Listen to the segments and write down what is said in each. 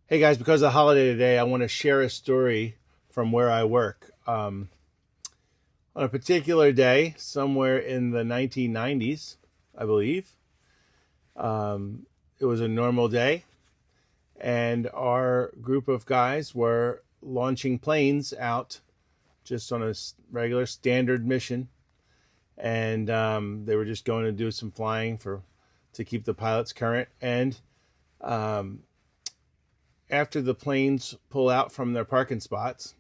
Hey guys, because of the holiday today, I want to share a story from where I work. On a particular day, somewhere in the 1990s, I believe, it was a normal day, and our group of guys were launching planes out just on a regular standard mission, and they were just going to do some flying to keep the pilots current. And um, after the planes pull out from their parking spots,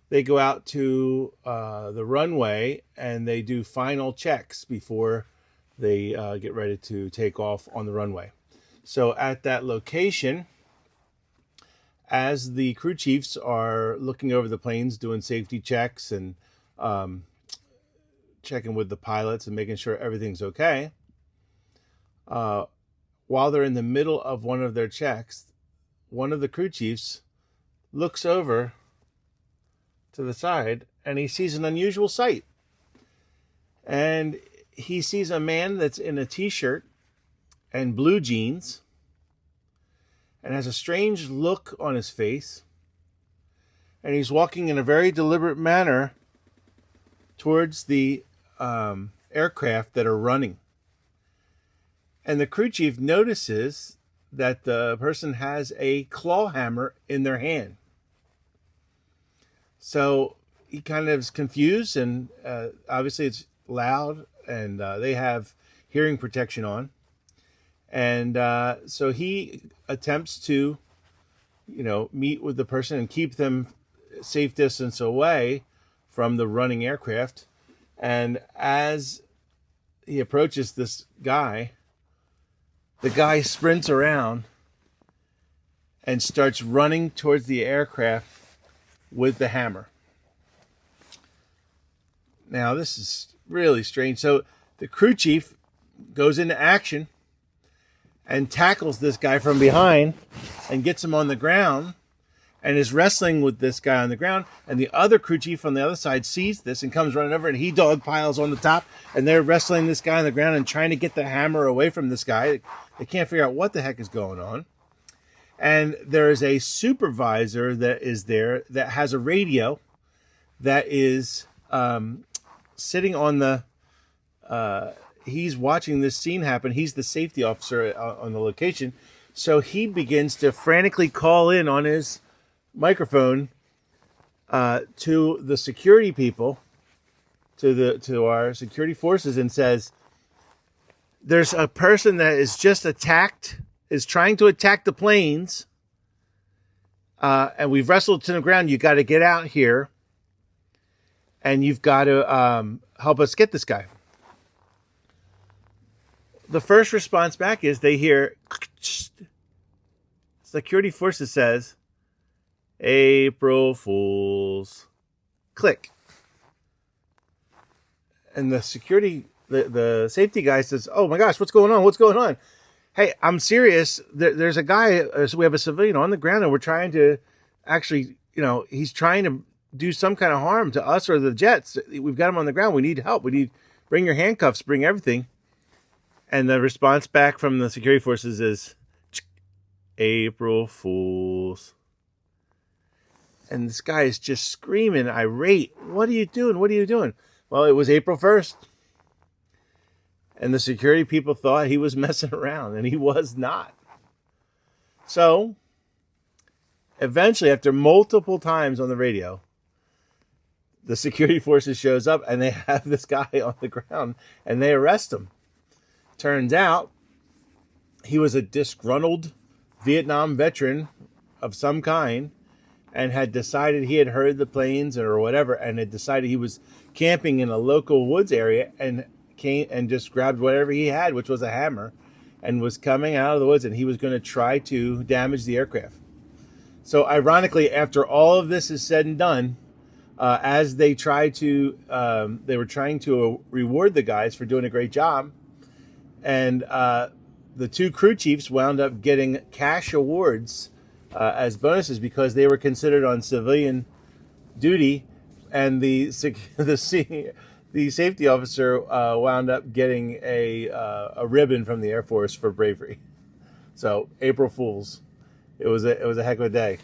they go out to the runway and they do final checks before they get ready to take off on the runway. So at that location, as the crew chiefs are looking over the planes, doing safety checks and um, checking with the pilots and making sure everything's okay, uh, while they're in the middle of one of their checks, one of the crew chiefs looks over to the side and he sees an unusual sight. And he sees a man that's in a t-shirt and blue jeans and has a strange look on his face. And he's walking in a very deliberate manner towards the aircraft that are running. And the crew chief notices that the person has a claw hammer in their hand. So he kind of is confused, and obviously it's loud, and they have hearing protection on. And so he attempts to, meet with the person and keep them safe distance away from the running aircraft. And as he approaches this guy, the guy sprints around and starts running towards the aircraft with the hammer. Now, this is really strange. So the crew chief goes into action and tackles this guy from behind and gets him on the ground and is wrestling with this guy on the ground. And the other crew chief on the other side sees this and comes running over, and he dog piles on the top, and they're wrestling this guy on the ground and trying to get the hammer away from this guy. They can't figure out what the heck is going on. And there is a supervisor that is there that has a radio that is sitting on the he's watching this scene happen. He's the safety officer on the location. So he begins to frantically call in on his microphone to the security people, to our security forces, and says, there's a person that is trying to attack the planes, and we've wrestled to the ground. You got to get out here, and you've got to help us get this guy. The first response back is they hear security forces says, "April Fools." Click. And the safety guy says, "Oh my gosh, what's going on? What's going on? Hey, I'm serious. There's a guy, we have a civilian on the ground, and we're trying to actually, he's trying to do some kind of harm to us or the jets. We've got him on the ground. We need help. Bring your handcuffs, bring everything." And the response back from the security forces is, "April Fools." And this guy is just screaming, irate. "What are you doing? What are you doing?" Well, it was April 1st. And the security people thought he was messing around, and he was not. So, eventually, after multiple times on the radio, the security forces shows up, and they have this guy on the ground, and they arrest him. Turns out, he was a disgruntled Vietnam veteran of some kind, and had decided he had heard the planes or whatever, and had decided he was camping in a local woods area, and came and just grabbed whatever he had, which was a hammer, and was coming out of the woods, and he was going to try to damage the aircraft. So ironically, after all of this is said and done, as they were trying to reward the guys for doing a great job, and the two crew chiefs wound up getting cash awards as bonuses because they were considered on civilian duty, and the safety officer wound up getting a ribbon from the Air Force for bravery. So April Fools. it was a heck of a day.